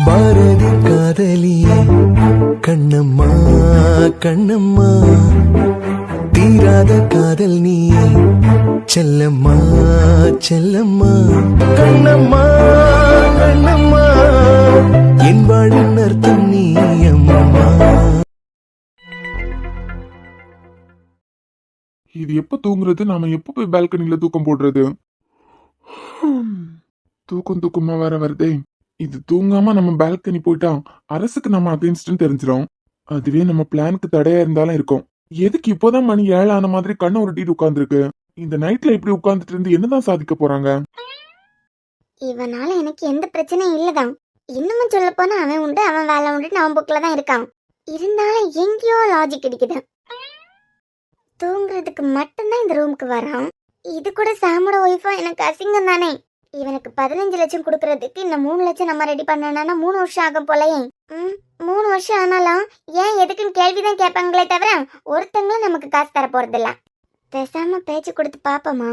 பாரதி காதலியே கண்ணம்மா கண்ணம்மா, தீராத காதல் நீயே செல்லம்மா செல்லம்மா, கண்ணம்மா கண்ணம்மா, என் வாழின் அர்த்தம் நீ அம்மா. இது எப்ப தூங்குறது? நாம எப்ப போய் பால்கனில தூக்கம் போடுறது? தூக்கமா வேற வருதே. இது தூங்காம நம்ம பால்கனி போயிட்டா அரசுக்கு நம்ம அகைன்ஸ்ட்னு தெரிஞ்சிடும். அதுவே நம்ம பிளானுக்கு தடையா இருந்தாலும் இருக்கும். எதுக்கு இப்போதான் மணி 7 ஆன மாதிரி கண்ணை உருட்டிட்டு உட்கார்ந்துருக்கு? இந்த நைட்ல இப்படி உட்கார்ந்துட்டு இருந்து என்னதான் சாதிக்க போறாங்க? இவனால எனக்கு எந்த பிரச்சனையும் இல்லதான். இன்னமும் சொல்ல போனா அவன் உண்டு, அவன் வேலை உண்டு, அவன் புக்கில தான் இருக்கான். இருந்தாலும் எங்கேயோ லாஜிக் அடிக்குது. தூங்குறதுக்கு மட்டும்தான் இந்த ரூமுக்கு வரான். இது கூட சாமோட ஒய்ஃபா எனக்கு அசிங்கம் தானே. இவனுக்கு 15 லட்சம் கொடுக்கறதுக்கு இன்னும் 3 லட்சம் நம்ம ரெடி பண்ணனா 3 வருஷம் ஆகும் போலயே. 3 வருஷம் ஆனாலும் ஏன் எதுக்குன்னு கேள்விதான் கேட்பாங்களே தவிர ஒருத்தங்களும் நமக்கு காசு தர போறது இல்ல. பேசாம பேச்சு கொடுத்து பாப்போமா?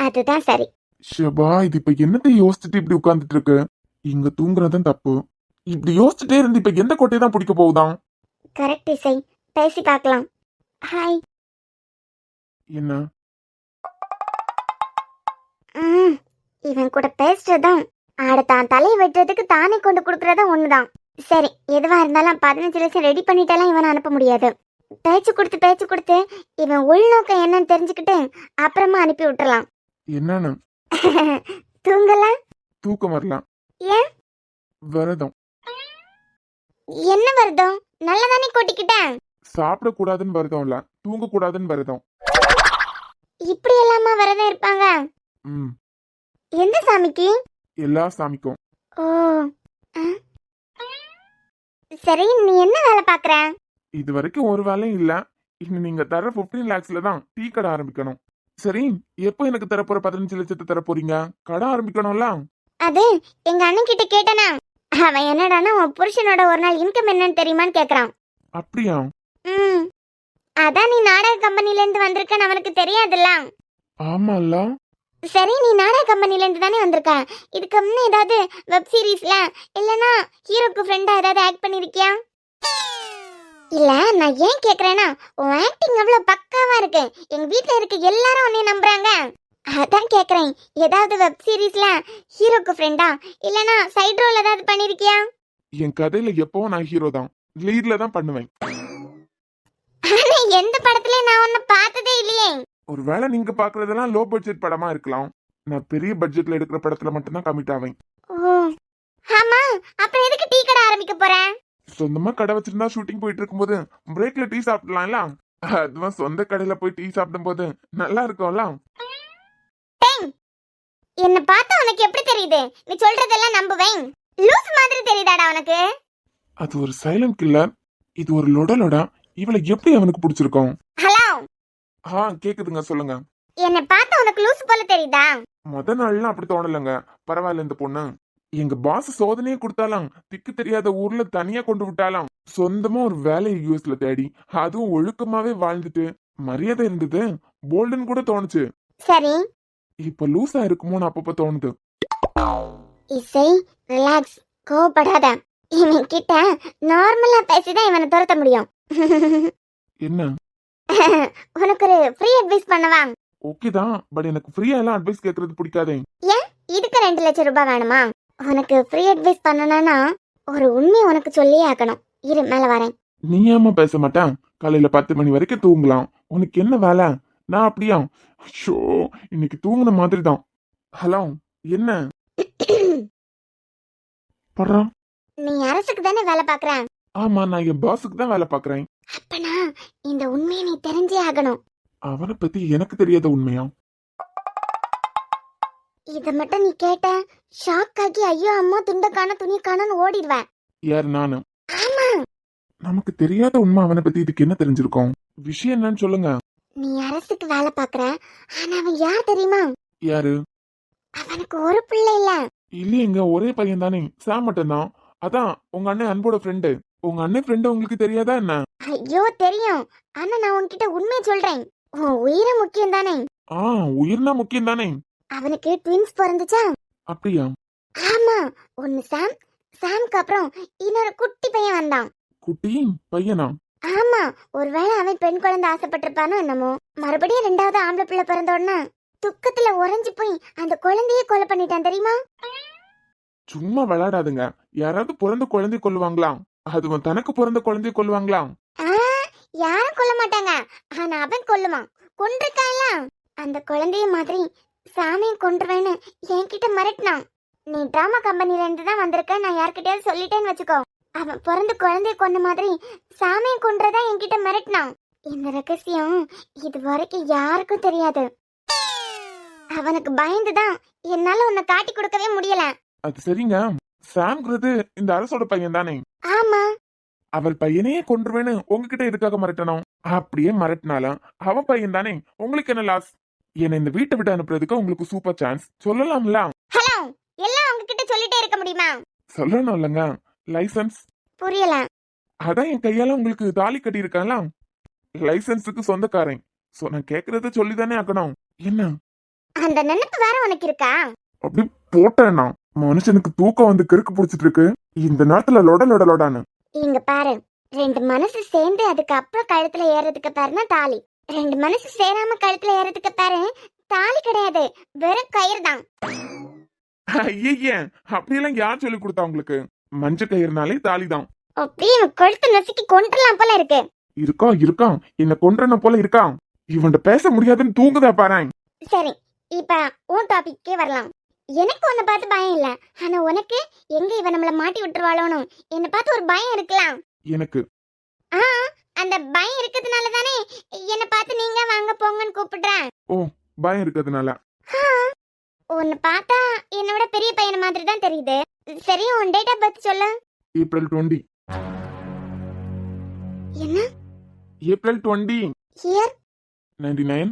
அதுதான் சரி. ஷபா, இது இப்ப என்னத்தை யோசிச்சுட்டு இப்படி உட்கார்ந்துட்டு இருக்கு? இங்க தூங்குறதும் தப்பு. இப்படி யோசிச்சுட்டே இருந்து இப்ப எந்த கோட்டையை தான் பிடிக்க போகுதான்? கரெக்ட் இசை, பேசி பார்க்கலாம். ஹாய். என்ன? இவன் கூட பேசுறதும் ஆடத்தான் தலையை வெட்டுறதுக்கு தானே கொண்டு கொடுக்கறதும் ஒண்ணுதான். சரி, எதுவா இருந்தாலும் 15 லட்சம் ரெடி பண்ணிட்டாலாம் இவனை அனுப்ப முடியாது. பேச்சு கொடுத்து இவன் உள்நோக்கம் என்னன்னு தெரிஞ்சுக்கிட்டு அப்புறமா அனுப்பி விட்டுறலாம். என்னன்னு? தூங்கலாம். தூக்கம் வரலாம். ஏன்? விரதம். என்ன விரதம்? நல்லதானே கொட்டிக்கிட்டேன். சாப்பிட கூடாதுன்னு விரதம் இல்ல, தூங்க கூடாதுன்னு விரதம். இப்படி எல்லாமா விரதம் இருப்பாங்க? எந்த சாமிக்கு? எல்லா சாமிக்கும். ஓ, சரி, நீ என்ன வேலை பாக்குற? இது வரைக்கும் ஒரு வேலையும் இல்ல. இன்னும் நீங்க தர 15 lakhsல தான் டீ கடை ஆரம்பிக்கணும். சரி, எப்போ எனக்கு தரப்போற 15 லட்சத்தை தர போறீங்க? கடை ஆரம்பிக்கணும்ல. அது எங்க அண்ணன் கிட்ட கேட்டனா, அவன் என்னடானா உன் புருஷனோட ஒரு நாள் இன்கம் என்னன்னு தெரியுமான்னு கேக்குறான். அப்படியா? அதான் நீ நாடக கம்பெனில இருந்து வந்திருக்கன்னு அவனுக்கு தெரியாதுல்ல. ஆமால. சரி, நீ நாடக கம்பெனில இருந்து தானே வந்திருக்க. இதுக்கு முன்ன ஏதாவது வெப் சீரிஸ்ல இல்லனா ஹீரோக்கு ஃப்ரெண்டா ஏதாவது ஆக்ட் பண்ணிருக்கியா? இல்ல, நான் ஏன் கேக்குறேன்னா உன் ஆக்டிங் அவ்வளவு பக்காவா இருக்கு. எங்க வீட்ல இருக்க எல்லாரும் உன்னை நம்புறாங்க. அதான் கேக்குறேன், ஏதாவது வெப் சீரிஸ்ல ஹீரோக்கு ஃப்ரெண்டா இல்லனா சைடு ரோல் ஏதாவது பண்ணிருக்கியா? என் கதையில எப்பவும் நான் ஹீரோ தான், லீட்ல தான் பண்ணுவேன். ஆனா எந்த படத்துலயும் நான் உன்னை பார்த்ததே இல்லையே. ஒருவேளை நீங்க பாக்குறதெல்லாம் லோ பட்ஜெட் படமா இருக்கலாம். நான் பெரிய பட்ஜெட்ல எடுக்கிற படத்துல மட்டும் தான் கமிட் ஆவேன். ஆமா, அப்புறம் எதுக்கு டீ கடை ஆரம்பிக்க போற? சொந்தமா கடை வச்சிருந்தா ஷூட்டிங் போயிட்டு இருக்கும்போது பிரேக்ல டீ சாப்பிடலாம்ல. அதுவும் சொந்த கடையில போய் டீ சாப்பிடும் போது நல்லா இருக்கும்ல. என்ன பார்த்தா உனக்கு எப்படி தெரியுது? நீ சொல்றதெல்லாம் நம்புவேன். லூஸ் மாதிரி தெரியுதாடா உனக்கு? அது ஒரு சைலண்ட் கில்லர், இது ஒரு லொடலொடா. இவளை எப்படி அவனுக்கு பிடிச்சிருக்கும்? ஹலோ. கேக்குதுங்க, சொல்லுங்க. என்ன பார்த்தா உனக்கு லூஸ் போல தெரியுதா? முத நாள்லாம் அப்படி தோணலங்க. பரவாயில்ல, இந்த பொண்ணு எங்க பாஸ் சோதனையே கொடுத்தாலாம், திக்கு தெரியாத ஊர்ல தனியா கொண்டு விட்டாலாம். சொந்தமா ஒரு வேலையை யூஎஸ்ல தேடி, அதுவும் ஒழுக்கமாவே வாழ்ந்துட்டு மரியாதை இருந்தது. போல்டன் கூட தோணுச்சு. சரி, இப்ப லூசா இருக்குமோன்னு அப்பப்ப தோணுது. இசை, ரிலாக்ஸ், கோபப்படாத. இவன் கிட்ட நார்மலா பேசிதான் இவனை துரத்த முடியும். என்ன? உனக்கு ஒரு ஃப்ரீ அட்வைஸ் பண்ணவா? ஓகே தான், பட் எனக்கு ஃப்ரீயா எல்லாம் அட்வைஸ் கேக்குறது பிடிக்காதே. ஏன்? இதுக்கு 2 லட்சம் ரூபாய் வேணுமா? உனக்கு ஃப்ரீ அட்வைஸ் பண்ணனா ஒரு உண்மை உனக்கு சொல்லியே ஆகணும். இரு, மேல வரேன். நீ ஏமா பேச மாட்டேன்? காலையில 10 மணி வரைக்கும் தூங்கலாம். உனக்கு என்ன வேலை? நான் அப்படியா? ஷோ, இன்னைக்கு தூங்குன மாதிரி தான். ஹலோ, என்ன பண்றா? நீ அரசுக்கு தானே வேலை பாக்குற? ஆமா, நான் என் பாஸுக்கு தான் வேலை பாக்குறேன். அப்பனா இந்த உண்மையை நீ தெரிஞ்சே ஆகணும். அவனை பத்தி எனக்கு தெரியாத உண்மையா? இத மட்டும் நீ கேட்ட ஷாக் ஆகி ஐயோ அம்மா துண்டக்கான துணிக்கானு ஓடிடுவேன். யார்? நானு? ஆமா. நமக்கு தெரியாத உண்மை அவனை பத்தி இதுக்கு என்ன தெரிஞ்சிருக்கும்? விஷயம் என்னன்னு சொல்லுங்க. நீ அரசுக்கு வேலை பாக்குற, ஆனா அவன் யார் தெரியுமா? யாரு? அவனுக்கு ஒரு பிள்ளை இல்ல. இல்லையங்க, ஒரே பையன் தானே, சாம் மட்டும் தான். அதான் உங்க அண்ணன் அன்போட ஃப்ரெண்டு. உங்க அண்ணன் ஃப்ரெண்டு உங்களுக்கு தெரியாதா என்ன? ஐயோ தெரியும், ஆனா நான் உன்கிட்ட உண்மையை சொல்றேன். உன் உயிரை முக்கியம் தானே? உயிர்னா முக்கியம் தானே. அவனுக்கு ட்வின்ஸ் பிறந்துச்சா? அப்படியா? ஆமா, ஒன்னு சாம், சாம்க்கு அப்புறம் இன்னொரு குட்டி பையன் வந்தான். குட்டி பையனா? ஆமா, ஒருவேளை அவன் பெண் குழந்தை ஆசைப்பட்டிருப்பானோ என்னமோ. மறுபடியும் ரெண்டாவது ஆம்பளை பிள்ளை பிறந்த உடனே துக்கத்துல உறைஞ்சு போய் அந்த குழந்தையே கொலை பண்ணிட்டான் தெரியுமா? சும்மா விளையாடாதுங்க. யாராவது பிறந்த குழந்தை கொல்லுவாங்களா? அதுவும் தனக்கு பிறந்த குழந்தைய கொல்லுவாங்களா? ஆ, யாரும் கொல்ல மாட்டாங்க. ஆனா அவன் கொல்லுவான். கொன்றிருக்கான்ல. அந்த குழந்தைய மாதிரி சாமியும் கொன்றுவேன்னு என்கிட்ட மிரட்டினான். நீ டிராமா கம்பெனில இருந்து தான் வந்திருக்க, நான் யார்கிட்டயாவது சொல்லிட்டேன்னு வச்சுக்கோ. அவன் பிறந்த குழந்தைய கொன்ன மாதிரி சாமியும் கொன்றதா என்கிட்ட மிரட்டினான். இந்த ரகசியம் இது வரைக்கும் யாருக்கும் தெரியாது. அவனுக்கு பயந்துதான் என்னால உன்னை காட்டி கொடுக்கவே முடியல. அது சரிங்க. சாம்ங்கிறது இந்த அரசோட பையன் தானே? ஆமா. அவள் பையனையே கொன்றுவேன்னு உங்ககிட்ட எதுக்காக மிரட்டணும்? அப்படியே மிரட்டினாலும் அவன் பையன் தானே, உங்களுக்கு என்ன லாஸ்? என்ன இந்த வீட்டை விட்டு அனுப்புறதுக்கு உங்களுக்கு சூப்பர் சான்ஸ். சொல்லலாம்ல? ஹலோ, எல்லாம் உங்ககிட்ட சொல்லிட்டே இருக்க முடியுமா? சொல்லணும் இல்லங்க. லைசன்ஸ்? புரியல. அதான் என் கையால உங்களுக்கு தாலி கட்டி இருக்கான்ல, லைசன்ஸுக்கு சொந்தக்காரன். சோ நான் கேக்குறத சொல்லிதானே ஆக்கணும். என்ன அந்த நினைப்பு வேற உனக்கு இருக்கா? அப்படி போட்டேன்னா மனுஷனுக்கு தூக்கம் வந்து கிறுக்கு பிடிச்சிட்டு இருக்கு. இந்த நேரத்துல லொடான்னு இங்க பாரு, ரெண்டு மனசு சேர்ந்து அதுக்கு அப்புறம் கழுத்துல ஏறதுக்கு பாருன்னா தாலி. ரெண்டு மனசு சேராம கழுத்துல ஏறதுக்கு பாரு தாலி கிடையாது, வெறும் கயிறு தான். ஐயே, அப்படியெல்லாம் யார் சொல்லி கொடுத்தா உங்களுக்கு? மஞ்ச கயிறுனாலே தாலி தான். அப்படியே கொழுத்து நசுக்கி கொண்டுலாம் போல இருக்கு. இருக்கான் என்ன கொன்றன போல இருக்கான். இவன்ட பேச முடியாதுன்னு தூங்குதா பாரு. சரி, இப்ப உன் டாபிக்கே வரலாம். எனக்கு உன்னை பார்த்து பயம் இல்ல, ஆனா உனக்கு எங்க இவ நம்மள மாட்டி விட்டுருவாளோன்னு என்ன பார்த்து ஒரு பயம் இருக்கலாம். எனக்கு அந்த பயம் இருக்கிறதுனால தானே என்ன பார்த்து நீங்க வாங்க போங்கன்னு கூப்பிடுறேன். பயம் இருக்கிறதுனால? உன்னை பார்த்தா என்னோட பெரிய பையன் மாதிரி தான் தெரியுது. சரி, உன் டேட் ஆஃப் பர்த் சொல்லு. ஏப்ரல் 20. என்ன? April 20 year 99.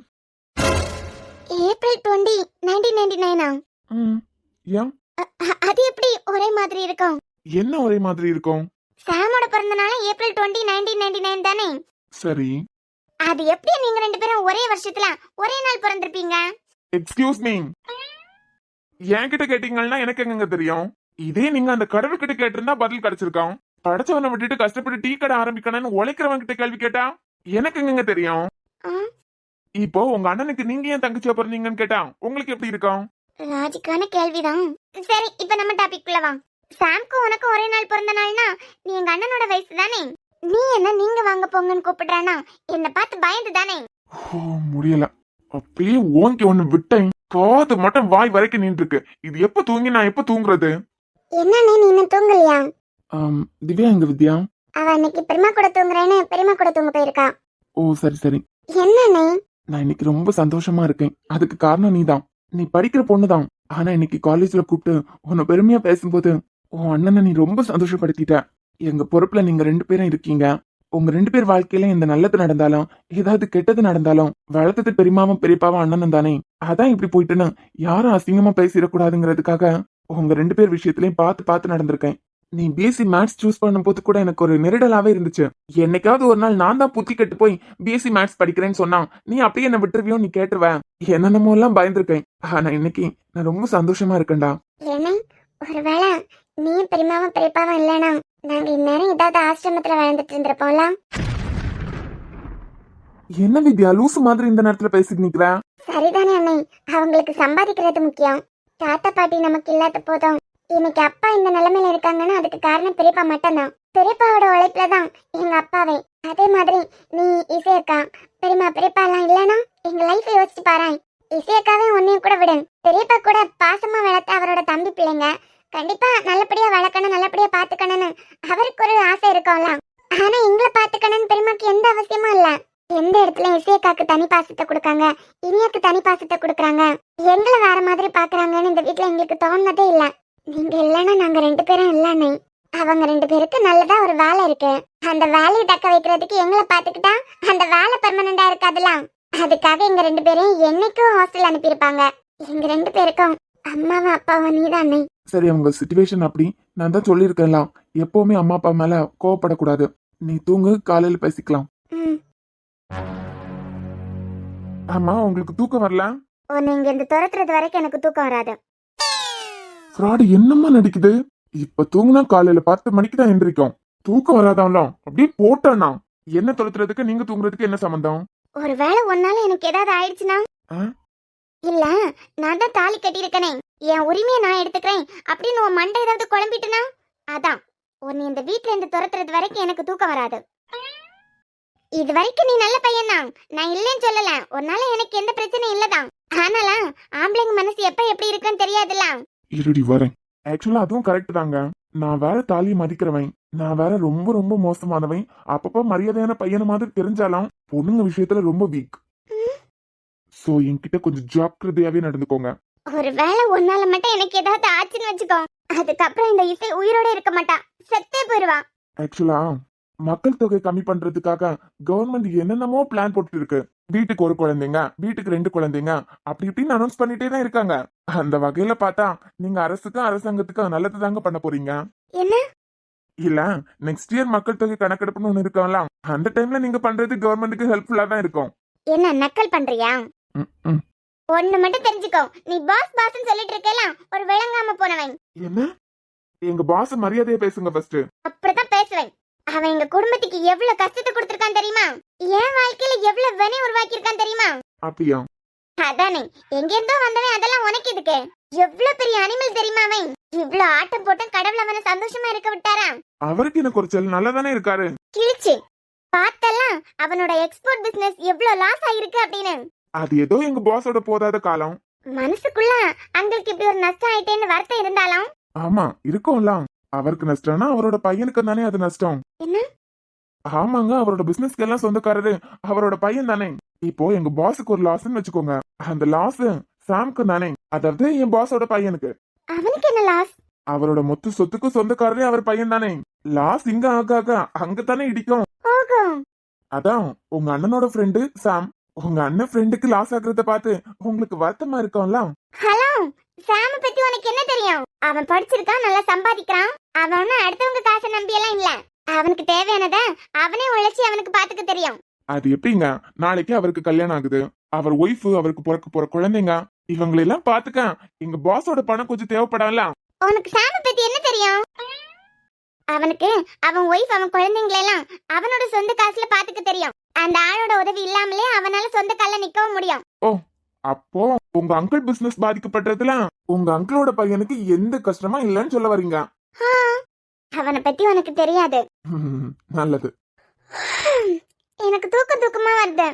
ஏப்ரல் 20 1999. ஏன்? அது எப்படி ஒரே மாதிரி இருக்கும்? என்ன ஒரே மாதிரி இருக்கும்? சாமோட பிறந்தனால ஏப்ரல் 20 1999 தானே? சரி, அது எப்படி நீங்க ரெண்டு பேரும் ஒரே வருஷத்துல ஒரே நாள் பிறந்திருப்பீங்க? எக்ஸ்கியூஸ் மீ, என்கிட்ட கேட்டீங்கன்னா எனக்கு எங்க தெரியும்? இதே நீங்க அந்த கடவுள்கிட்ட கேட்டிருந்தா பதில் கிடைச்சிருக்கோம். படிச்சவனை விட்டுட்டு கஷ்டப்பட்டு டீ கடை ஆரம்பிக்கணும்னு உழைக்கிறவங்க கிட்ட கேள்வி கேட்டா எனக்கு எங்க தெரியும்? இப்போ உங்க அண்ணனுக்கு நீங்க ஏன் தங்கச்சியா பிறந்தீங்கன்னு கேட்டா உங்களுக்கு எப்படி இருக்கும்? லாஜிக்கான கேள்விதான். சரி, இப்ப நம்ம டாபிக் குள்ள வா. சாம்க்கு உனக்கு ஒரே நாள் பிறந்த நாள்னா நீ எங்க அண்ணனோட வயசு தானே? நீ என்ன நீங்க வாங்க போங்கன்னு கூப்பிடுறானா என்ன பார்த்து பயந்து தானே? முடியல. அப்படியே ஓங்கி ஒண்ணு விட்டேன், காது மட்டும் வாய் வரைக்கும் நின்று இருக்கு. இது எப்ப தூங்கி நான் எப்ப தூங்குறது? என்ன நீ இன்னும் தூங்கலையா? திவ்யா எங்க வித்யா? அவ இன்னைக்கு பெரியமா கூட தூங்குறேன்னு பெரியமா கூட தூங்க போயிருக்கா. ஓ சரி சரி. என்னண்ணே? நான் இன்னைக்கு ரொம்ப சந்தோஷமா இருக்கேன். அதுக்கு காரணம் நீதான். நீ படிக்கிற பொண்ணுதான். ஆனா இன்னைக்கு காலேஜ்ல கூப்பிட்டு உன்னை பெருமையா பேசும்போது உன் அண்ணனை நீ ரொம்ப சந்தோஷப்படுத்திட்ட. எங்க பொறுப்புல நீங்க ரெண்டு பேரும் இருக்கீங்க. உங்க ரெண்டு பேர் வாழ்க்கையில எந்த நல்லது நடந்தாலும் ஏதாவது கெட்டது நடந்தாலும் வளர்த்தது பெரியமாவும் பெரியப்பாவும் அண்ணனும் தானே. அதான் இப்படி போயிட்டுன்னு யாரும் அசிங்கமா பேசிடக்கூடாதுங்கிறதுக்காக உங்க ரெண்டு பேர் விஷயத்திலயும் பார்த்து நடந்திருக்கேன். நீ பிஎஸ்சி மேத்ஸ் சூஸ் பண்ணும் போது கூட எனக்கு ஒரு நெருடலாவே இருந்துச்சு. என்னைக்காவது ஒரு நாள் நான் தான் புத்தி கெட்டு போய் பிஎஸ்சி மேத்ஸ் படிக்கிறேன்னு சொன்னா நீ அப்படியே என்ன விட்டுருவியோ நீ கேட்டுருவேன். என்னென்னமோ எல்லாம் பயந்துருக்கேன். ஆனா இன்னைக்கு நான் ரொம்ப சந்தோஷமா இருக்கேன்டா. ஒருவேளை நீ பெரியமாவும் பெரியப்பாவும் இல்லனா நாங்க இந்நேரம் ஏதாவது ஆசிரமத்துல வாழ்ந்துட்டு இருந்திருப்போம்ல. என்ன வித்யா லூசு மாதிரி இந்த நேரத்துல பேசிட்டு நிக்கிற? சரிதானே அண்ணே, அவங்களுக்கு சம்பாதிக்கிறது முக்கியம். தாத்தா பாட்டி நமக்கு இல்லாத போதும் இன்னைக்கு அப்பா இந்த நிலைமையில இருக்காங்கன்னா அதுக்கு காரணம் பெரியப்பா மட்டும்தான். பெரியப்பாவோட உழைப்புல தான் எங்க அப்பாவே. அதே மாதிரி நீ இசையக்கா பெரியப்பா எல்லாம் இல்லனா எங்க லைஃப் யோசிச்சு பாரு. இசையக்காவே உன்னையும் கூட விடு. பெரியப்பா கூட பாசமா வளர்த்த அவரோட தம்பி பிள்ளைங்க கண்டிப்பா நல்லபடியா வளர்க்கணும் நல்லபடியா பாத்துக்கணும்னு அவருக்கு ஒரு ஆசை இருக்கும்ல. ஆனா எங்களை பாத்துக்கணும்னு பெரியமாக்கு எந்த அவசியமும் இல்ல. எந்த இடத்துல இசையக்காக்கு தனி பாசத்தை கொடுக்காங்க, இனியாக்கு தனி பாசத்தை கொடுக்குறாங்க, எங்களை வேற மாதிரி பாக்குறாங்கன்னு இந்த வீட்டுல எங்களுக்கு தோணுனதே இல்ல. நீங்க இல்லன்னா நாங்க ரெண்டு பேரும் இல்லன்னு. அவங்க ரெண்டு பேருக்கு நல்லதா ஒரு வேலை இருக்கு. அந்த வேலையை தக்க வைக்கிறதுக்கு எங்களை பாத்துக்கிட்டா அந்த வேலை பெர்மனண்டா இருக்காதுலாம். அதுக்காக எங்க ரெண்டு பேரும் என்னைக்கும் ஹாஸ்டல் அனுப்பியிருப்பாங்க. எங்க ரெண்டு பேருக்கும் அம்மாவும் அப்பாவும் நீதானே. சரி, அவங்க சிச்சுவேஷன் அப்படி. நான் தான் சொல்லியிருக்கேன்லாம், எப்பவுமே அம்மா அப்பா மேல கோவப்படக்கூடாது. நீ தூங்கு, காலையில பேசிக்கலாம். ஆமா, உங்களுக்கு தூக்கம் வரல? நீங்க இந்த துரத்துறது வரைக்கும் எனக்கு தூக்கம் வராது. ஃப்ராடு என்னம்மா நடிக்குது? இப்ப தூங்குனா காலையில 10 மணிக்கு தான் எந்திரிக்கும். தூக்கம் வராதாம்லாம் அப்படியே போட்டானா. என்ன தொலைத்துறதுக்கு நீங்க தூங்குறதுக்கு என்ன சம்பந்தம்? ஒருவேளை உன்னால எனக்கு ஏதாவது ஆயிடுச்சுன்னா? ஆ? இல்ல, நான் தான் தாலி கட்டியிருக்கனே, என் உரிமையை நான் எடுத்துக்கிறேன் அப்படின்னு உன் மண்டை ஏதாவது குழம்பிட்டுனா? அதான் உன்னை இந்த வீட்ல இருந்து துரத்துறது வரைக்கும் எனக்கு தூக்கம் வராது. இது வரைக்கும் நீ நல்ல பையன்தான், நான் இல்லைன்னு சொல்லல. உன்னால எனக்கு எந்த பிரச்சனையும் இல்லதான். ஆனாலா ஆம்பளைங்க மனசு எப்ப எப்படி இருக்குன்னு தெரியாதுல்ல. இருடி வரேன். ஆக்சுவலா அதுவும் கரெக்ட் தாங்க. நான் வேற தாலியை மதிக்கிறவன், நான் வேற ரொம்ப ரொம்ப மோசமானவன். அப்பப்ப மரியாதையான பையன மாதிரி தெரிஞ்சாலும் பொண்ணுங்க விஷயத்துல ரொம்ப வீக். சோ என்கிட்ட கொஞ்சம் ஜாக்கிரதையாவே நடந்துக்கோங்க. ஒருவேளை உன்னால மட்டும் எனக்கு ஏதாவது ஆச்சுன்னு வச்சுக்கோ, அதுக்கப்புறம் இந்த இசை உயிரோட இருக்க மாட்டா, செத்தே போயிருவா. ஆக்சுவலா மக்கள் தொகை கம்மி பண்றதுக்காக கவர்மெண்ட் என்னென்னமோ பிளான் போட்டு இருக்கு. வீட்டுக்கு ஒரு குழந்தைங்க, வீட்டுக்கு 2 குழந்தைங்க, அப்படி இப்படின்னு அனௌன்ஸ் பண்ணிட்டே தான் இருக்காங்க. அந்த வகையில பார்த்தா நீங்க அரசுக்கும் அரசாங்கத்துக்கும் நல்லது தாங்க பண்ண போறீங்க. என்ன? இல்ல, நெக்ஸ்ட் இயர் மக்கள் தொகை கணக்கெடுப்புன்னு ஒண்ணு இருக்கலாம். அந்த டைம்ல நீங்க பண்றது கவர்மெண்ட்டுக்கு ஹெல்ப்ஃபுல்லா தான் இருக்கும். என்ன நக்கல் பண்றியா? ம், ம். ஒண்ணு மட்டும் தெரிஞ்சுக்கோ, நீ பாஸ் பாஸ்னு சொல்லிட்டு இருக்கேல, ஒரு விளங்காம போனவன். என்ன? எங்க பாஸ் மரியாதையா பேசுங்க ஃபர்ஸ்ட். அப்படிதான் பேசுவேன். அவன் எங்க குடும்பத்துக்கு எவ்வளவு கஷ்டத்தை கொடுத்திருக்கான் தெரியுமா? என் வாழ்க்கையில எவ்வளவு வினை உருவாக்கி இருக்கான் தெரியுமா? அப்படியா? அதானே, எங்க இருந்தோ வந்தவன், அதெல்லாம் உனக்கு எதுக்கு? எவ்வளவு பெரிய அனிமல் தெரியுமா அவன்? இவ்வளவு ஆட்டம் போட்டும் கடவுள் அவனை சந்தோஷமா இருக்க விட்டாரா? அவருக்கு என்ன குறைச்சல், நல்லதானே இருக்காரு. கிழிச்சு பார்த்தெல்லாம் அவனோட எக்ஸ்போர்ட் பிசினஸ் எவ்வளவு லாஸ் ஆயிருக்கு அப்படின்னு. அது ஏதோ எங்க பாஸோட போதாத காலம். மனசுக்குள்ள அங்களுக்கு இப்படி ஒரு நஷ்டம் ஆயிட்டேன்னு வருத்தம் இருந்தாலும். ஆமா இருக்கும்ல. அவருக்கு நஷ்டம்னா அவரோட பையனுக்கு தானே அது நஷ்டம். என்ன? ஆமாங்க, அவரோட பிசினஸ்க்கு எல்லாம் சொந்தக்காரரு அவரோட பையன் தானே. இப்போ எங்க பாஸுக்கு ஒரு லாஸ்ன்னு வச்சுக்கோங்க, அந்த லாஸ் சாம்க்கு தானே, அதாவது என் பாஸோட பையனுக்கு. அவனுக்கு என்ன லாஸ்? அவரோட மொத்த சொத்துக்கு சொந்தக்காரரே அவர் பையன் தானே. லாஸ் இங்க ஆக அங்க தானே இடிக்கும். ஓகோ. அதான் உங்க அண்ணனோட ஃப்ரெண்டு சாம், உங்க அண்ணன் ஃப்ரெண்டுக்கு லாஸ் ஆகுறத பார்த்து உங்களுக்கு வருத்தமா இருக்கும்ல. ஹலோ, சாம பத்தி உனக்கு என்ன தெரியும்? அவன் படிச்சிருக்கான், நல்லா சம்பாதிக்கிறான். அவன் அடுத்தவங்க காசை நம்பி எல்லாம் இல்ல. அவனுக்கு தேவையானத அவனே உழைச்சி அவனுக்கு பாத்துக்க தெரியும். அது எப்படிங்க? நாளைக்கு அவருக்கு கல்யாணம் ஆகுது, அவர் ஒய்ஃப், அவருக்கு பிறக்க போற குழந்தைங்க, இவங்களெல்லாம் பாத்துக்க எங்க பாஸோட பணம் கொஞ்சம் தேவைப்படல. உனக்கு சாம பத்தி என்ன தெரியும்? அவனுக்கு அவன் ஒய்ஃப், அவன் குழந்தைங்களை எல்லாம் அவனோட சொந்த காசுல பாத்துக்க தெரியும். அந்த ஆளோட உதவி இல்லாமலே அவனால சொந்த கால்ல நிக்கவும் முடியும். ஓ, அப்போ உங்க அங்கிள் பிசினஸ் பாதிக்கப்பட்டதுல உங்க அங்கிளோட பையனுக்கு எந்த கஷ்டமா இல்லன்னு சொல்ல வரீங்க? அவனை பத்தி உனக்கு தெரியாது. நல்லது. எனக்கு தூக்கமா வருது.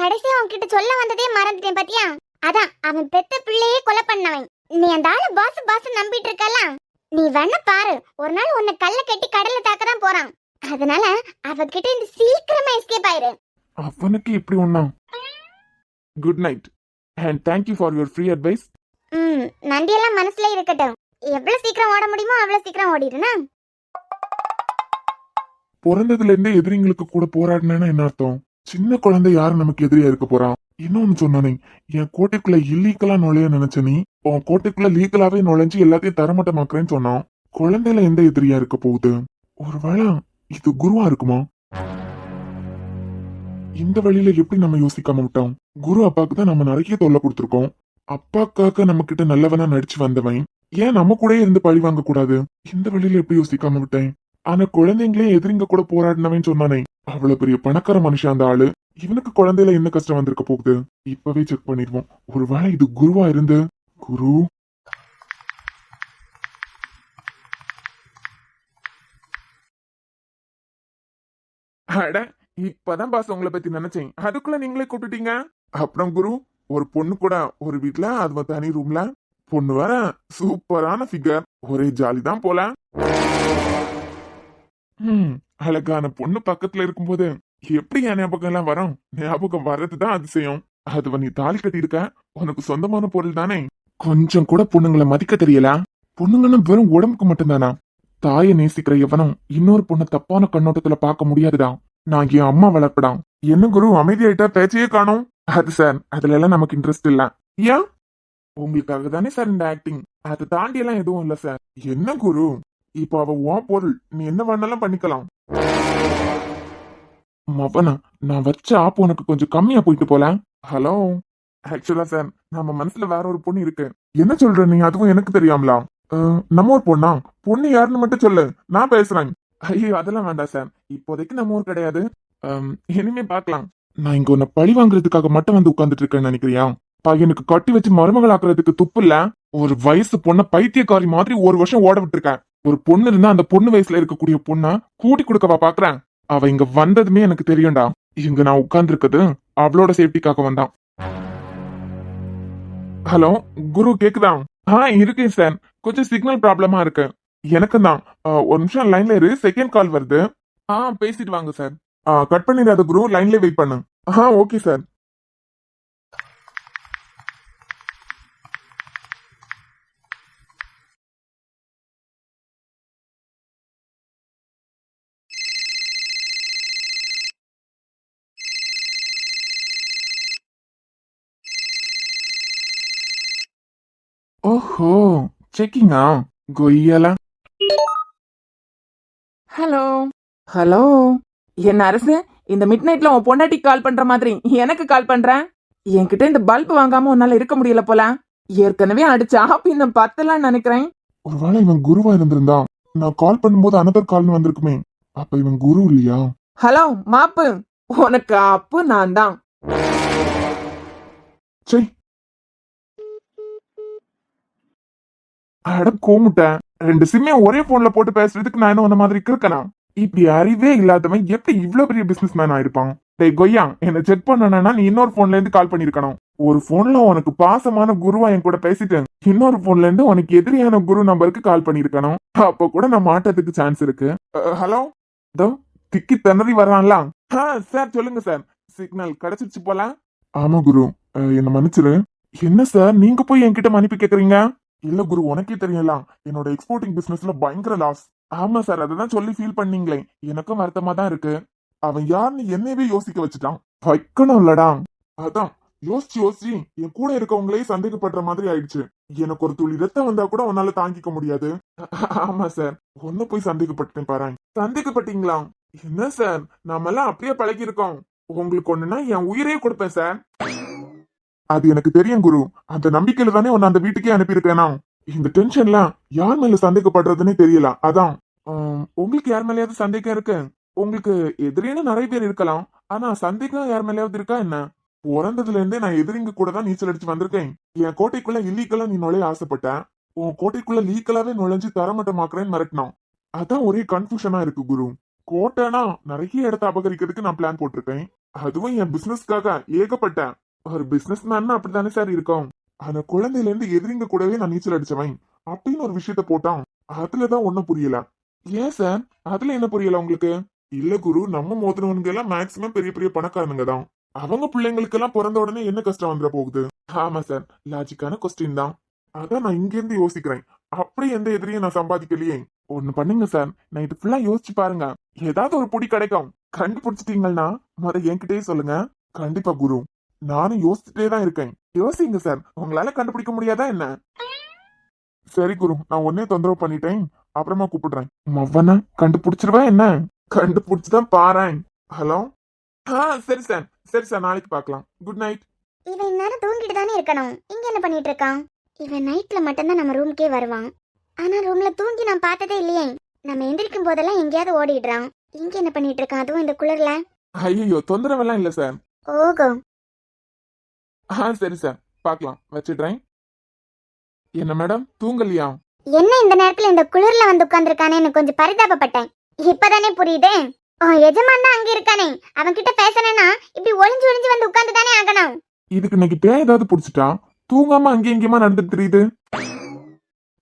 கடைசியா உன்கிட்ட சொல்ல வந்ததே மறந்துட்டேன் பாத்தியா? அதான் அவன் பெத்த பிள்ளையே கொலை பண்ணவன். நீ அந்த ஆளு பாஸ் பாஸ் நம்பிட்டு இருக்கல, நீ வேணா பாரு, ஒரு நாள் உன்னை கல்ல கட்டி கடல்ல தாக்கதான் போறான். அதனால அவகிட்ட இந்த சீக்கிரமா எஸ்கேப் ஆயிரு. அவனுக்கு இப்படி ஒண்ணா? Good night and thank you for your free advice. நன்றியெல்லாம் மனசுல இருக்கட்டும். எவ்வளவு சீக்கிரம் ஓட முடியுமோ அவ்வளவு சீக்கிரம் ஓடிடுனா. பிறந்ததுல இருந்தே எதிரிங்களுக்கு கூட போராடினா என்ன அர்த்தம்? சின்ன குழந்தை யாரு நமக்கு எதிரியா இருக்க போறான்? இன்னொன்னு சொன்னானே, என் கோட்டைக்குள்ள இல்லீகலா நுழைய நினைச்ச நீ உன் கோட்டைக்குள்ள லீகலாவே நுழைஞ்சு எல்லாத்தையும் தரமட்டமாக்குறேன்னு சொன்னான். குழந்தையில எந்த எதிரியா இருக்க போகுது? ஒருவேளை இது குருவா இருக்குமா? இந்த வழியில எப்படி நம்ம யோசிக்காம விட்டோம்? குரு அப்பாக்கு தான் நம்ம நிறைய தொல்லை கொடுத்துருக்கோம். அப்பாக்காக நம்ம கிட்ட நல்லவனா நடிச்சு வந்தவன் ஏன் நம்ம கூட இருந்து பழி வாங்க கூடாது? இந்த வழியில எப்படி யோசிக்காம விட்டேன்? ஆனா குழந்தைங்களே எதிரிங்க கூட போராடினவன் சொன்னானே, அவ்வளவு பெரிய பணக்கார மனுஷன் அந்த ஆளு. இவனுக்கு குழந்தையில என்ன கஷ்டம் வந்திருக்க போகுது? இப்பவே செக் பண்ணிடுவோம். ஒருவேளை இது குருவா இருந்து. குரு, அட இப்பதான் பாஸ் உங்களை பத்தி நினைச்சேன், அதுக்குள்ள நீங்களே கூப்பிட்டுட்டீங்க. அப்புறம் குரு, ஒரு பொண்ணு கூட ஒரு வீட்டுல, அது தனி ரூம்ல, பொண்ணு வர சூப்பரான ஃபிகர், ஒரே ஜாலி தான் போல. அழகான பொண்ணு பக்கத்துல இருக்கும்போது எப்படி என் ஞாபகம் எல்லாம் வரும்? ஞாபகம் வர்றதுதான் அதிசயம். அது நீ தாலி கட்டியிருக்க, உனக்கு சொந்தமான பொருள் தானே. கொஞ்சம் கூட பொண்ணுங்களை மதிக்க தெரியல. பொண்ணுங்கன்னா வெறும் உடம்புக்கு மட்டும்தானா? தாயை நேசிக்கிற எவனும் இன்னொரு பொண்ணு தப்பான கண்ணோட்டத்துல பார்க்க முடியாதுடா. நான் என் அம்மா வளர்ப்படாம். என்ன குரு அமைதியாயிட்டா, பேச்சையே காணோம்? அது சார், அதுல எல்லாம் நமக்கு இன்ட்ரெஸ்ட் இல்ல. ஏன்? உங்களுக்காக தானே சார் இந்த ஆக்டிங், அதை தாண்டி எல்லாம் எதுவும் இல்ல சார். என்ன குரு, இப்ப அவ உன் பொருள், நீ என்ன வேணாலும் பண்ணிக்கலாம். மவனா, நான் வச்ச ஆப்பு உனக்கு கொஞ்சம் கம்மியா போயிட்டு போல. ஹலோ, ஆக்சுவலா சார், நம்ம மனசுல வேற ஒரு பொண்ணு இருக்கு. என்ன சொல்ற நீ? அதுவும் எனக்கு தெரியாமலா? நம்ம ஊர் பொண்ணா? பொண்ணு யாருன்னு மட்டும் சொல்லு, நான் பேசுறேன். ஐயோ அதெல்லாம் வேண்டாம் சார், இப்போதைக்கு நம்ம ஊர் கிடையாது. இனிமே பார்க்கலாம். நான் இங்க உன்னை பழி வாங்குறதுக்காக மட்டும் வந்து உட்கார்ந்துட்டு இருக்கேன்னு நினைக்கிறியா? பையனுக்கு கட்டி வச்சு மருமகள் ஆக்குறதுக்கு துப்பு இல்ல. ஒரு வயசு பொண்ண பைத்தியக்காரி மாதிரி ஒரு வருஷம் ஓட விட்டுருக்கேன். ஒரு பொண்ணு இருந்தா அந்த பொண்ணு வயசுல இருக்கக்கூடிய பொண்ண கூட்டி கொடுக்கவா பாக்குறேன்? அவ இங்க வந்ததுமே எனக்கு தெரியும்டா. இங்க நான் உட்கார்ந்து இருக்குது அவளோட சேஃப்டிக்காக வந்தான். ஹலோ குரு, கேக்குதா? இருக்கேன் சார், கொஞ்சம் சிக்னல் ப்ராப்ளமா இருக்கு. எனக்கு தான். ஒரு நிமிஷம் லைன்ல இரு, செகண்ட் கால் வருது. பேசிட்டு வாங்க சார். கட் பண்ணிடாத குரு, லைன்ல வெயிட் பண்ணு. Okay sir. ஓஹோ, செக்கிங்கா? கொய்யலா. ஹலோ ஹலோ, என்ன அரசு, இந்த மிட் நைட்ல உன் பொண்டாட்டி கால் பண்ற மாதிரி எனக்கு கால் பண்ற? என்கிட்ட இந்த பல்ப் வாங்காம உன்னால இருக்க முடியல போல. ஏற்கனவே அடிச்ச ஆப் இன்னும் பத்தலான்னு நினைக்கிறேன். ஒருவேளை இவன் குருவா இருந்திருந்தான், நான் கால் பண்ணும்போது அனதர் கால்னு வந்திருக்குமே. அப்ப இவன் குரு இல்லையா? ஹலோ மாப்பு, உனக்கு அப்பு நான் தான். சே, அட கோமுட்டேன். 2 சிம்மே ஒரே போன்ல போட்டு பேசுறதுக்கு நான் என்ன உன்ன மாதிரி இருக்கணும்? இப்படி அறிவே இல்லாதவன் எப்படி இவ்ளோ பெரிய பிசினஸ் மேன் ஆயிருப்பான்? டேய் கொய்யா, என்ன செக் பண்ணனா நீ இன்னொரு போன்ல இருந்து கால் பண்ணிருக்கணும். ஒரு போன்ல உனக்கு பாசமான குருவா என் கூட பேசிட்டு இன்னொரு போன்ல இருந்து உனக்கு எதிரியான குரு நம்பருக்கு கால் பண்ணிருக்கணும். அப்ப கூட நான் மாட்டதுக்கு சான்ஸ் இருக்கு. ஹலோ, இதோ திக்கி திணறி வர்றான்ல. சார் சொல்லுங்க சார், சிக்னல் கிடைச்சிருச்சு போல. ஆமா குரு, என்ன மன்னிச்சிரு. என்ன சார் நீங்க போய் என்கிட்ட மன்னிப்பு கேக்குறீங்க? இல்ல குரு, உனக்கே தெரியலாம், என்னோட எக்ஸ்போர்ட்டிங் பிசினஸ்ல பயங்கர லாஸ். ஆமா சார், அததான் சொல்லி ஃபீல் பண்ணீங்களே, எனக்கும் வருத்தமா தான் இருக்கு. அவன் யாருன்னு என்னையவே யோசிக்க வச்சுட்டான். வைக்கணும் இல்லடா. அதான் யோசிச்சு யோசிச்சு என் கூட இருக்கவங்களே சந்தேகப்படுற மாதிரி ஆயிடுச்சு. எனக்கு ஒரு துளி ரத்தம் வந்தா கூட உன்னால தாங்கிக்க முடியாது. ஆமா சார், ஒன்னு போய் சந்தேகப்பட்டேன் பாரு. சந்தேகப்பட்டீங்களா? என்ன சார், நாம எல்லாம் அப்படியே பழகி இருக்கோம். உங்களுக்கு ஒண்ணுன்னா என் உயிரே கொடுப்பேன் சார். அது எனக்கு தெரியும் குரு, அந்த நம்பிக்கையில தானே உன்னை அந்த வீட்டுக்கே அனுப்பியிருக்கேனா. இந்த டென்ஷன்ல யார் மேல சந்தேகப்படுறதுன்னே தெரியல. அதான் உங்களுக்கு யார் மேலயாவது சந்தேகம் இருக்கு? உங்களுக்கு எதிரின்னு நிறைய பேர் இருக்கலாம், ஆனா சந்தேகம் யார் மேலயாவது இருக்கா என்ன? பிறந்ததுல இருந்தே நான் எதிரிங்க கூட தான் நீச்சல் அடிச்சு வந்திருக்கேன். என் கோட்டைக்குள்ள இல்லீக்கலா நீ நுழைய ஆசைப்பட்டேன், உன் கோட்டைக்குள்ள லீக்கலாவே நுழைஞ்சு தரமட்டமாக்குறேன்னு மிரட்டினான். அதான் ஒரே கன்ஃபியூஷனா இருக்கு குரு. கோட்டைனா நிறைய இடத்த அபகரிக்கிறதுக்கு நான் பிளான் போட்டிருக்கேன், அதுவும் என் பிசினஸ்க்காக ஏகப்பட்டேன். ஒரு பிசினஸ் மேன்னா அப்படித்தானே சார் இருக்கும். ஆனா குழந்தையில இருந்து எதிரிங்க கூடவே நான் நீச்சல் அடிச்சவன் அப்படின்னு ஒரு விஷயத்த போட்டான். அதுலதான் ஒண்ணும் புரியல. ஏன் சார், அதுல என்ன புரியல உங்களுக்கு? இல்ல குரு, நம்ம மோதினவனுங்க எல்லாம் மேக்சிமம் பெரிய பெரிய பணக்காரனுங்க தான். அவங்க பிள்ளைங்களுக்கு எல்லாம் பிறந்த உடனே என்ன கஷ்டம் வந்துட போகுது? ஆமா சார், லாஜிக்கான கொஸ்டின் தான். அதான் நான் இங்க இருந்து யோசிக்கிறேன், அப்படி எந்த எதிரியும் நான் சம்பாதிக்கலையே. ஒண்ணு பண்ணுங்க சார், நைட்டு ஃபுல்லா யோசிச்சு பாருங்க, ஏதாவது ஒரு பொடி கிடைக்கும். கண்டுபிடிச்சிட்டீங்கன்னா என்கிட்டயே சொல்லுங்க. கண்டிப்பா குரு, நானும் யோசிச்சுட்டே தான் இருக்கேன். யோசிங்க சார், உங்களால கண்டுபிடிக்க முடியாதா என்ன? சரி குரு, நான் ஒன்னே தொந்தரவு பண்ணிட்டேன், அப்புறமா கூப்பிடுறேன். மவன கண்டுபிடிச்சிருவா என்ன? கண்டுபிடிச்சுதான் பாறேன். ஹலோ. சரி சார், சரி சார், நாளைக்கு பார்க்கலாம். Good night. இவன் இந்நேரம் தூங்கிட்டு தானே இருக்கணும், இங்க என்ன பண்ணிட்டு இருக்கான்? இவன் நைட்ல மட்டும்தான் நம்ம ரூமுக்கே வருவான், ஆனா ரூம்ல தூங்கி நான் பார்த்ததே இல்லையே. நம்ம எந்திரிக்கும் போதெல்லாம் எங்கேயாவது ஓடிடுறான். இங்க என்ன பண்ணிட்டு இருக்கான், அதுவும் இந்த குளிர்ல? ஐயோ, தொந்தரவெல்லாம் இல்ல சார். ஓகோ. சரி சார், பார்க்கலாம், வச்சிடுறேன். என்ன மேடம், தூங்கலையா? என்ன இந்த நேரத்துல இந்த குளிர்ல வந்து உட்கார்ந்துருக்கானே, எனக்கு கொஞ்சம் பரிதாபப்பட்டேன். இப்பதானே புரியுதே. எஜமான் தான் அங்க இருக்கானே, அவன் கிட்ட பேசணும்னா இப்படி ஒளிஞ்சு ஒளிஞ்சு வந்து உட்கார்ந்து தானே ஆகணும். இதுக்கு இன்னைக்கு பேய் ஏதாவது புடிச்சிட்டா? தூங்காம அங்கே இங்கேயுமா நடந்துட்டு தெரியுது.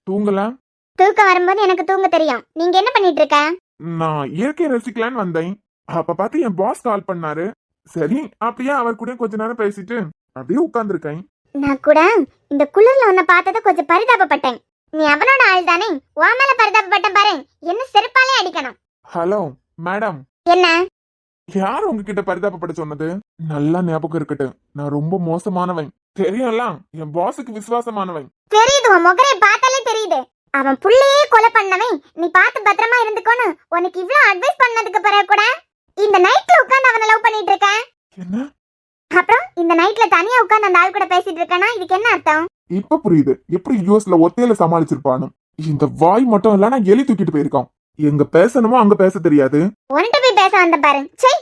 தூங்கல. தூக்கம் வரும்போது எனக்கு தூங்க தெரியும். நீங்க என்ன பண்ணிட்டு இருக்க? நான் இயற்கையை ரசிக்கலான்னு வந்தேன். அப்ப பார்த்து என் பாஸ் கால் பண்ணாரு. சரி, அப்படியே அவர் கூட கொஞ்ச நேரம் பேசிட்டு அப்படியே உட்கார்ந்துருக்கேன். நான் கூட இந்த குளிர்ல உன்னை பார்த்தத கொஞ்சம் பரிதாபப்பட்டேன். நீ அவனோட ஆள் தானே, உன் மேல பரிதாபப்பட்டேன் பாரு. என்ன செருப்பாலே அடிக்கணும். Hello madam. என்ன? யார் உங்ககிட்ட பரிதாபப்பட சொன்னது? நல்லா ஞாபகம் இருக்கட்டு, நான் ரொம்ப மோசமானவன் தெரியும்ல. என் பாஸுக்கு விசுவாசமானவன். தெரியுது, உன் முகரை பார்த்தாலே தெரியுது. அவன் புள்ளையே கொலை பண்ணவன். நீ பார்த்து பத்திரமா இருந்துக்கோன்னு உனக்கு இவ்ளோ அட்வைஸ் பண்ணதுக்கு பிறகு கூட இந்த நைட்ல உட்கார்ந்து அவனை லவ் பண்ணிட்டு இருக்க. என்ன? அப்புறம் இந்த நைட்ல தனியா உட்கார்ந்து அந்த ஆள் கூட பேசிட்டு இருக்கனா, இதுக்கு என்ன அர்த்தம்? இப்ப புரியுது எப்படி யூஎஸ்ல ஒத்தையில சமாளிச்சிருப்பானு. இந்த வாய் மட்டும் இல்ல நான் எலி தூக்கிட்டு போயிருக்கான். எங்க பேசணுமோ அங்க பேச தெரியாது. உன்கிட்ட போய் பேச வந்த பாரு. சை.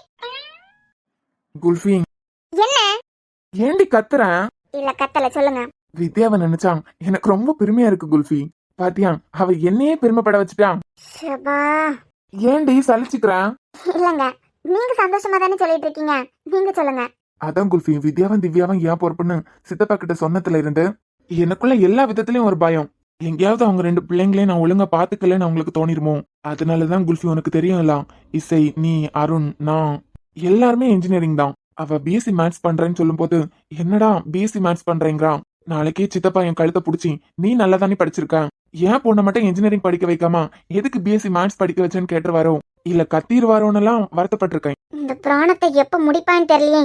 குல்ஃபி என்ன? ஏண்டி கத்துறேன்? இல்ல கத்தல, சொல்லுங்க. வித்யாவை நினைச்சான் எனக்கு ரொம்ப பெருமையா இருக்கு குல்ஃபி. பாத்தியா அவ என்னையே பெருமைப்பட வச்சுட்டான். சபா. ஏண்டி சலிச்சுக்கிறேன்? இல்லங்க, நீங்க சந்தோஷமா தானே சொல்லிட்டு இருக்கீங்க, நீங்க சொல்லுங்க. அதான் குல்ஃபி வித்யாவும் திவ்யாவும் ஏன் பொறுப்புன்னு சித்தப்பா கிட்ட சொன்னதுல இருந்து எனக்குள்ள எல்லா விதத்திலயும் ஒரு பயம். எங்கேயாவது அவங்க 2 பிள்ளைங்களையும் நான் ஒழுங்கா பாத்துக்கலன்னு அவங்களுக்கு தோணிருமோ. அதனாலதான் குல்ஃபி உனக்கு தெரியும்ல, இசை, நீ, அருண், நான் எல்லாருமே இன்ஜினியரிங் தான். அவ பிஎஸ்சி மேத்ஸ் பண்றேன்னு சொல்லும் போது என்னடா பிஎஸ்சி மேத்ஸ் பண்றேங்கிறான். நாளைக்கே சித்தப்பா என் கழுத்தை புடிச்சி நீ நல்லா தானே படிச்சிருக்க, ஏன் பொண்ணை மட்டும் இன்ஜினியரிங் படிக்க வைக்காம எதுக்கு பிஎஸ்சி மேத்ஸ் படிக்க வச்சேன்னு கேட்டுருவாரோ இல்ல கத்திடுவாரோன்னு எல்லாம் வருத்தப்பட்டிருக்கேன். இந்த பிராணத்தை எப்ப முடிப்பான்னு தெரியலையே.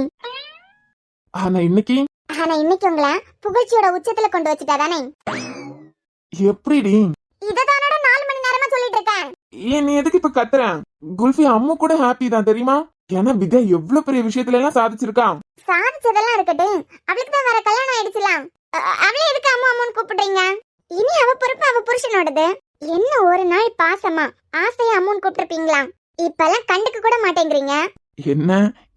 ஆனா இன்னைக்கு உங்களை புகழ்ச்சியோட உச்சத்துல கொண்டு வச்சுட்டா தானே. எப்படிடி? இததானோட 4 மணி நேரமா சொல்லிட்டு இருக்கேன். ஏன் நீ எதுக்கு இப்ப கத்துற? குல்ஃபி அம்மு கூட ஹாப்பி தான் தெரியுமா? ஏன்னா வித்யா எவ்வளவு பெரிய விஷயத்துல எல்லாம் சாதிச்சிருக்கான். சாதிச்சதெல்லாம் இருக்கட்டும், அவளுக்கு தான் வேற கல்யாணம் ஆயிடுச்சுலாம். அவளே எதுக்கு அம்மா அம்மான்னு கூப்பிடுறீங்க? இனி அவ பொறுப்பு அவ புருஷனோடது. என்ன ஒரு நாள் பாசமா ஆசையா அம்மான்னு கூப்பிட்டுருப்பீங்களா? இப்பெல்லாம் கண்டுக்க கூட மாட்டேங்கிறீங்க. என்ன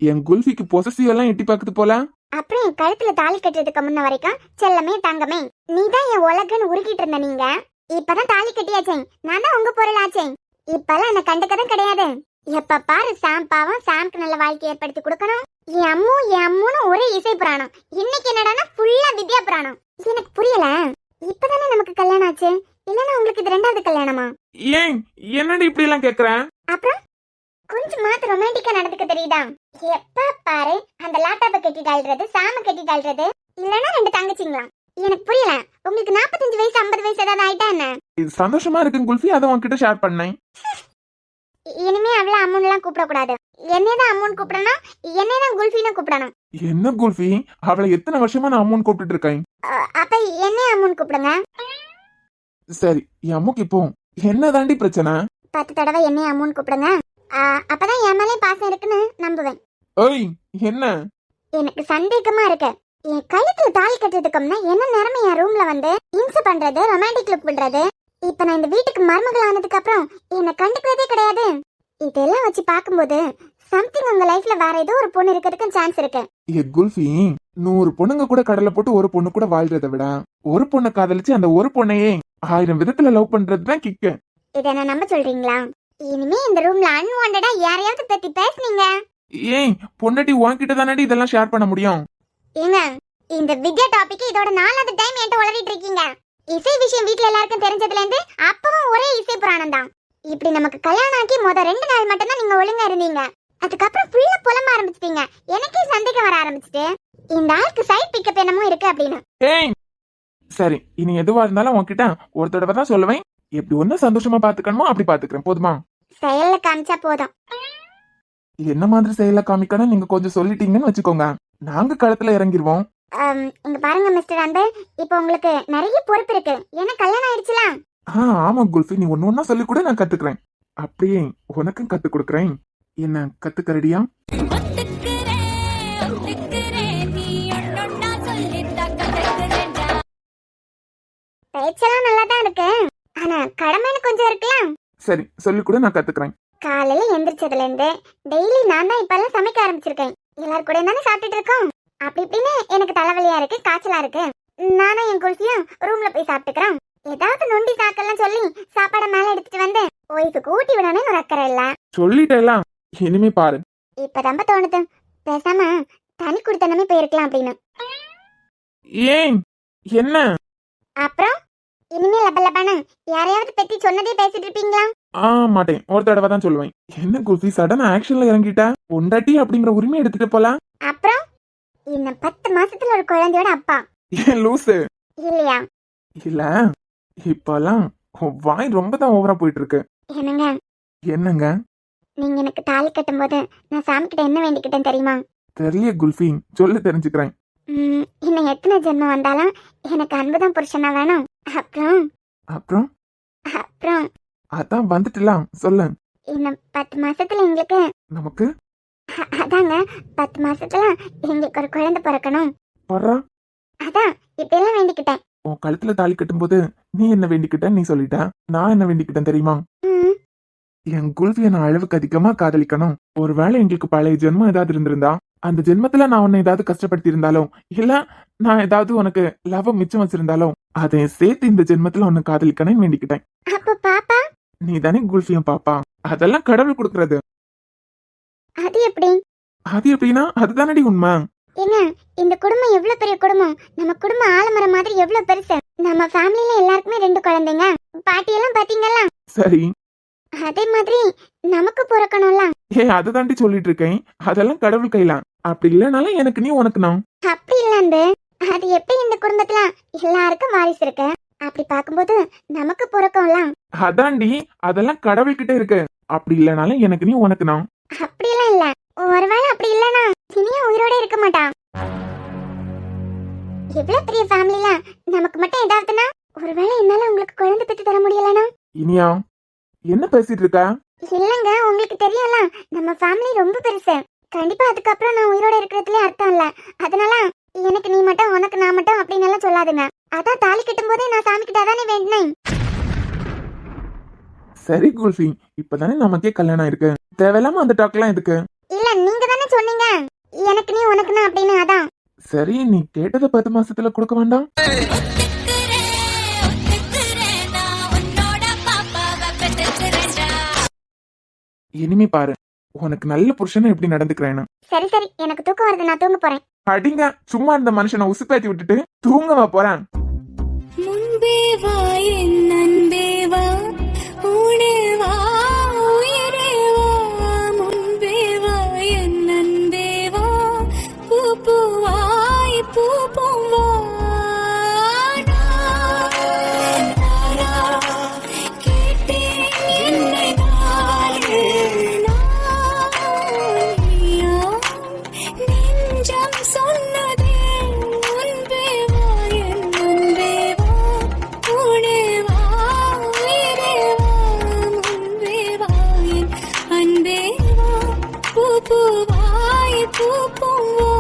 என் குல்ஃபிக்கு பொசசிவ் எல்லாம் எட்டி பாக்குது போல. அப்புறம் என் கழுத்துல தாலி கட்டுறதுக்கு முன்ன வரைக்கும் செல்லமே தங்கமே நீதான் என் உலகன்னு உருகிட்டு இருந்த நீங்க. இப்பதான் தாலி கட்டியாச்சே, நான் தான் உங்க பொருள் ஆச்சே. இப்பெல்லாம் என்ன கண்டுக்கதான் கிடையாது. எப்ப பாரு சாம் பாவம், சாம்க்கு நல்ல வாழ்க்கை ஏற்படுத்தி கொடுக்கணும். என் அம்முன்னு ஒரே இசை புராணம். இன்னைக்கு என்னடானா ஃபுல்லா வித்யா புராணம். எனக்கு புரியல. இப்பதானே நமக்கு கல்யாணம் ஆச்சு, இல்லன்னா உங்களுக்கு இது 2வது கல்யாணமா? ஏன் என்னடி இப்படி எல்லாம் கேக்குற? அப்புறம் கொஞ்சம் மாத்து ரொமான்டிக்கா நடந்துக்க தெரியுதா? எப்ப பாரு அந்த லேப்டாப்பை கட்டிட்டு ஆள்றது, சாம கட்டிட்டு ஆள்றது, இல்லன்னா 2 தங்கச்சிங்களா? எனக்கு புரியல. உங்களுக்கு 45 வயசு 50 வயசு ஏதாவது ஆயிட்டா என்ன? இது சந்தோஷமா இருக்கு குல்ஃபி, அதை உன்கிட்ட ஷேர் பண்ணேன். இனிமே அவள அம்முன்னுலாம் கூப்பிடக்கூடாது. என்னதான் அம்முன்னு கூப்பிடணும், என்னதான் குல்ஃபின்னு கூப்பிடணும். என்ன குல்ஃபி, அவளை எத்தனை வருஷமா நான் அம்முன்னு கூப்பிட்டு இருக்கேன். அப்ப என்ன அம்முன்னு கூப்பிடுங்க. சரி என் அம்முக்கு இப்போ என்ன தாண்டி பிரச்சனை? 10 தடவை என்ன அம்முன்னு கூப்பிடுங்க. அப்பதான் என் மேலே பாசம் இருக்குன்னு நம்புவேன். ஓய் என்ன? எனக்கு சந்தேகமா இருக்கு. என் கழுத்துல தாலி கட்டுறதுக்கு முன்ன என்ன நேரமே என் ரூம்ல வந்து இன்சு பண்றது, ரொமான்டிக் லுக் பண்றது. இப்ப நான் இந்த வீட்டுக்கு மருமகள் ஆனதுக்கு அப்புறம் என்ன கண்டுக்கிறதே கிடையாது. இதெல்லாம் வச்சு பாக்கும்போது சம்திங் உங்க லைஃப்ல வேற ஏதோ ஒரு பொண்ணு இருக்கிறதுக்கு சான்ஸ் இருக்கு. ஏ குல்ஃபி, 100 பொண்ணுங்க கூட கடலை போட்டு ஒரு பொண்ணு கூட வாழ்றதை விட ஒரு பொண்ணை காதலிச்சு அந்த ஒரு பொண்ணையே 1000 விதத்துல லவ் பண்றதுதான் கிக்கு. இத என்ன நம்ப சொல்றீங்களா? இனிமே இந்த ரூம்ல அன்வாண்டடா யாரையாவது பத்தி பேசுனீங்க, ஏய் பொண்டாட்டி உன்கிட்ட தானடி இதெல்லாம் ஷேர் பண்ண முடியும். ஏங்க இந்த வித்யா டாபிக் இதோட 4வது டைம் என்கிட்ட உளறிட்டு இருக்கீங்க. இசை விஷயம் வீட்ல எல்லாருக்கும் தெரிஞ்சதுல இருந்து அப்பவும் ஒரே இசை புராணம் தான். இப்படி நமக்கு கல்யாணம் ஆக்கி 2 நாள் மட்டும் தான் நீங்க ஒழுங்கா இருந்தீங்க. அதுக்கப்புறம் ஃபுல்லா புலம்ப ஆரம்பிச்சிட்டீங்க. எனக்கே சந்தேகம் வர ஆரம்பிச்சிட்டு இந்த ஆளுக்கு சைட் பிக்கப் என்னமோ இருக்கு அப்படின்னு. ஏய் சரி, இனி எதுவா இருந்தாலும் உன்கிட்ட ஒரு தடவை தான் சொல்லுவேன். எப்படி ஒண்ணு சந்தோஷமா பாத்துக்கணுமோ அப்படி பாத்துக்கிறேன், போதுமா? செயல்ல காமிச்சா போதும். என்ன மாதிரி செயல காமிக்கணும் நீங்க கொஞ்சம் சொல்லிட்டீங்கன்னு வச்சுக்கோங்க, நாங்க களத்துல இறங்கிடுவோம். இங்க பாருங்க மிஸ்டர் அன்பு, இப்போ உங்களுக்கு நிறைய பொறுப்பு இருக்கு. ஏன்னா கல்யாணம் ஆயிடுச்சுல. ஆமா குல்ஃபி, நீ ஒண்ணு ஒண்ணா சொல்லி கூட நான் கத்துக்கிறேன். அப்படியே உனக்கும் கத்து கொடுக்கறேன். என்ன கத்துக்கறடியா? பேச்செல்லாம் நல்லா தான் இருக்கு, ஆனா கடமைன்னு கொஞ்சம் இருக்கலாம். சரி சொல்லி கூட நான் கத்துக்கிறேன். காலையில எந்திரிச்சதுல இருந்து டெய்லி நான் தான் இப்பெல்லாம் சமைக்க ஆரம்பிச்சிருக்கேன். எல்லாரும் கூட தானே சாப்பிட்டுட்டு இருக்கோம். அப்படி இப்படின்னு எனக்கு தலைவலியா இருக்கு, காய்ச்சலா இருக்கு. நானும் என் குல்ஃபியும் ரூம்ல போய் சாப்பிட்டுக்கிறோம். ஏதாவது நொண்டி சாக்கெல்லாம் சொல்லி சாப்பாட மேல எடுத்துட்டு வந்து ஒய்ஃபுக்கு ஊட்டி விடணும்னு ஒரு அக்கறை இல்ல. சொல்லிட்டேலாம், இனிமே பாரு. இப்ப ரொம்ப தோணுது, பேசாம தனி குடித்தனமே போயிருக்கலாம் அப்படின்னு. ஏன் என்ன? அப்புறம் இனிமே லபலபான யாரையாவது பத்தி சொன்னதே பேசிட்டு இருப்பீங்களா? மாட்டேன், ஒரு தடவை தான் சொல்லுவேன். என்ன குல்ஃபி சடன் ஆக்ஷன்ல இறங்கிட்ட? பொண்டாட்டி அப்படிங்கிற உரிமை எடுத்துட்டு போலாம். அப்புறம் இன்னும் 10 மாசத்துல ஒரு குழந்தையோட அப்பா. ஏன் லூசு இல்லையா? இல்ல, இப்பெல்லாம் வாய் ரொம்ப தான் ஓவரா போயிட்டு இருக்கு. என்னங்க? என்னங்க? நீங்க எனக்கு தாலி கட்டும் போது நான் சாமி கிட்ட என்ன வேண்டிக்கிட்டேன் தெரியுமா? தெரியல குல்ஃபி, சொல்லு தெரிஞ்சுக்கிறேன். இன்னும் எத்தனை ஜென்மம் வந்தாலும் எனக்கு அன்புதான் புருஷனா வேணும். அப்புறம் அப்புறம் அப்புறம் அதான் வந்துட்டுலாம், சொல்லு. இன்னும் 10 மாசத்துல எங்களுக்கு நமக்கு அதாங்க 10 மாசத்துல எங்களுக்கு ஒரு குழந்தை பிறக்கணும். வர்றா. அதான் இப்ப எல்லாம் வேண்டிக்கிட்டேன். உன் கழுத்துல தாலி கட்டும்போது நீ என்ன வேண்டிக்கிட்ட நீ சொல்லிட்ட, நான் என்ன வேண்டிக்கிட்டேன் தெரியுமா? ம், என் குல்ஃபியை நான் அளவுக்கு அதிகமா காதலிக்கணும். ஒருவேளை எங்களுக்கு பழைய ஜென்மம் ஏதாவது இருந்திருந்தா, அந்த ஜென்மத்துல நான் உன்னை ஏதாவது கஷ்டப்படுத்தி இருந்தாலும், இல்ல நான் ஏதாவது உனக்கு லவ் மிச்சம் வச்சிருந்தாலும், அதை சேர்த்து இந்த ஜென்மத்துல உன்னை காதலிக்கணும்னு வேண்டிக்கிட்டேன். அப்போ பாப்பா நீ தானே குல்ஃபியும் பாப்பா. அதெல்லாம் கடவுள் கொடுக்கறது. அது எப்படி? அது எப்படின்னா அதுதானடி உண்மை. ஏங்க, இந்த குடும்பம் எவ்வளவு பெரிய குடும்பம். நம்ம குடும்பம் ஆலமரம் மாதிரி எவ்வளவு பெருசு. நம்ம ஃபேமிலில எல்லாருக்குமே 2 குழந்தைங்க. பாட்டி எல்லாம் பாத்தீங்களா? சரி, அதே மாதிரி நமக்கு பிறக்கணும்ல. அதை தாண்டி சொல்லிட்டு இருக்கேன். அதெல்லாம் கடவுள் கையில. அப்படி இல்லைனாலும் எனக்கு நீ உனக்கு நான். அப்படி இல்ல, அது எப்படி இந்த குடும்பத்துல எல்லாருக்கும் வாரிசு இருக்கு. அப்படி பாக்கும்போது நமக்கு பிறக்கும்ல. அதாண்டி அதெல்லாம் கடவுள் கிட்ட இருக்கு. அப்படி இல்லைனாலும் எனக்கு நீ உனக்கு நான். அப்படிலாம் இல்ல. ஒருவேளை அப்படி இல்லனா இனியா உயிரோட இருக்க மாட்டான். எவ்வளவு பெரிய ஃபேமிலில நமக்கு மட்டும் ஏதாவதுனா, ஒருவேளை என்னால உங்களுக்கு குழந்தை பெற்று தர முடியலனா? இனியா என்ன பேசிட்டு இருக்க? இல்லங்க, உங்களுக்கு தெரியும்ல நம்ம ஃபேமிலி ரொம்ப பெருசு. கண்டிப்பா அதுக்கப்புறம் நான் உயிரோட இருக்கிறதுல அர்த்தம் இல்ல. அதனால எனக்கு நீ மட்டும் உனக்கு நான் மட்டும் அப்படின்னு எல்லாம் சொல்லாதுங்க. அதான் தாலி கட்டும் போதே நான் சாமி கிட்ட தானே வேண்டினேன். சரி குல்ஃபி, இப்பதானே நமக்கே கல்யாணம் ஆயிருக்கு. தேவையில்லாம அந்த டாக்லாம் எதுக்கு? இல்ல, நீங்க தானே சொன்னீங்க எனக்கு நீ உனக்கு நான் அப்படின்னு. அதான். சரி, நீ கேட்டதை 10 மாசத்துல கொடுக்க வேண்டாம். இனிமே பாரு உனக்கு நல்ல புருஷனை எப்படி நடந்துக்கிறேன்னு. சரி சரி, எனக்கு தூக்கம் வருது, நான் தூங்க போறேன். அடிங்க, சும்மா இந்த மனுஷனை உசுப்பேத்தி விட்டுட்டு தூங்கவா போறேன். முன்பே வா என் அன்பே வா, ஊனே வா உயிரே வா, முன்பே வா என் அன்பே வா, பூ பூவாய் பூ பூவாடா, கேட்டேன் என்னை நானே நானியா, நெஞ்சம் சொன்னதே முன்பே வா என் அன்பே வா, ஊனே வா உயிரே வா, முன்பே வா என் அன்பே வா, பூ பூவாய் பூ பூவா.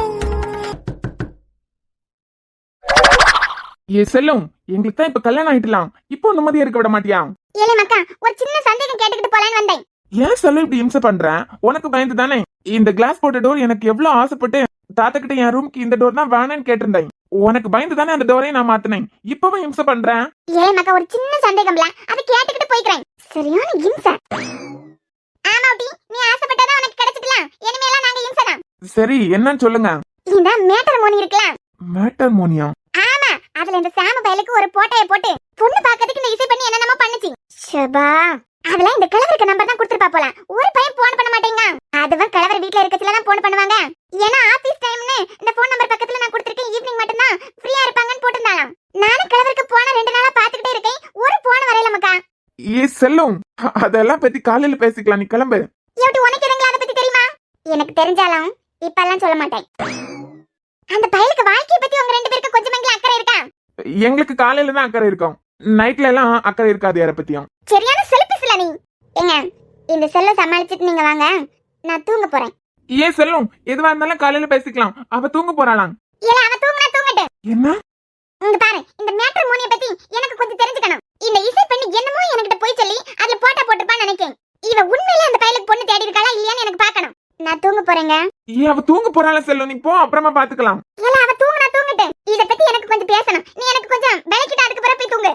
ஏ செல்லும், எங்களுக்கு தான் இப்ப கல்யாணம் ஆயிட்டலாம். இப்போ நிம்மதியா இருக்க விட மாட்டியா? ஏலே மக்கா, ஒரு சின்ன சந்தேகம் கேட்டுக்கிட்டு போலான்னு வந்தேன். ஏன் செல்லும் இப்படி இம்சை பண்ற? உனக்கு பயந்து தானே. இந்த கிளாஸ் போட்ட டோர் எனக்கு எவ்வளவு ஆசைப்பட்டு தாத்தா கிட்ட என் ரூம்க்கு இந்த டோர் தான் வேணும்னு கேட்டிருந்தேன். உனக்கு பயந்து தானே அந்த டோரையும் நான் மாத்தினேன். இப்பவும் இம்சை பண்றேன். ஏலே மக்கா, ஒரு சின்ன சந்தேகம்ல, அதை கேட்டுக்கிட்டு போய்க்கிறேன். சரியான இம்சை. ஆமாட்டி, நீ ஆசைப்பட்டதா உனக்கு கிடைச்சிடலாம். இனிமேலாம் நாங்க இம்சை தான். சரி, என்னன்னு சொல்லுங்க. இந்த மேட்டர் மோனி இருக்குல்ல, மேட்டர் மோனியா? ஆமா, அதுல இந்த சாம பயலுக்கு ஒரு போட்டைய போட்டு பொண்ணு பாக்கிறதுக்கு இந்த இசை பண்ணி என்னென்னமோ பண்ணுச்சு. ஷபா, அதுல இந்த கிழவருக்கு நம்பர் தான் கொடுத்துருப்பா போல. ஒரு பையன் போன் பண்ண மாட்டேங்க. அதுவும் கிழவர் வீட்ல இருக்கச்சுல தான் போன் பண்ணுவாங்க. ஏன்னா ஆபீஸ் டைம்னு இந்த போன் நம்பர் பக்கத்துல நான் கொடுத்திருக்கேன். ஈவினிங் மட்டும் தான் ஃப்ரீயா இருப்பாங்கன்னு போட்டுருந்தாலாம். நானும் கிழவருக்கு போன 2 நாளா பாத்துக்கிட்டே இருக்கேன். ஒரு போன் வரையில மக்கா. ஏ செல்லும், அதெல்லாம் பத்தி காலையில பேசிக்கலாம். நீ கிளம்பு. எப்படி உனக்கு எதுங்களா அதை பத்தி தெரியுமா? எனக்கு தெரிஞ்சாலும் இப்பெல்லாம் சொல்ல மாட்டேன். அந்த பயலுக்கு வாழ்க்கைய பத்தி உங்க 2 பேருக்கு கொஞ்சமெങ്കിലും அக்கறை இருக்கா? எங்களுக்கு காலையில தான் அக்கறை இருக்கும். நைட்ல எல்லாம் அக்கறை இருக்காது யார பத்தியும். சரியான செல்பிஸ்ல நீ. ஏங்க, இந்த செல்ல சமாளிச்சிட்டு நீங்க வாங்க, நான் தூங்க போறேன். ஏன் செல்லும், எதுவா இருந்தாலும் காலையில பேசிக்கலாம். அவ தூங்க போறாளாம். இல்ல, அவ தூங்குனா தூங்கட்டு. என்ன? இங்க பாரு, இந்த மேட்டர் மோனிய பத்தி எனக்கு கொஞ்சம் தெரிஞ்சுக்கணும். இந்த இசை பண்ணி என்னமோ என்கிட்ட போய் சொல்லி அதுல போட்டா போட்டுப்பான்னு நினைக்கேன். இவ உண்மையிலே அந்த பயலுக்கு பொண்ணு தேடி இருக்காளா இல்லையான்னு எனக்கு பார்க்கணும். நான் தூங்க போறேங்க. ஏன் அவ தூங்க போறாளா செல்லும்? நீ போ, அப்புறமா பாத்துக்கலாம். இல்ல, அவ தூங்குனா தூங்கட்டு. இத பத்தி எனக்கு கொஞ்சம் பேசணும். நீ எனக்கு கொஞ்சம் விளக்கிட்டு அதுக்கு பிறகு போய் தூங்கு.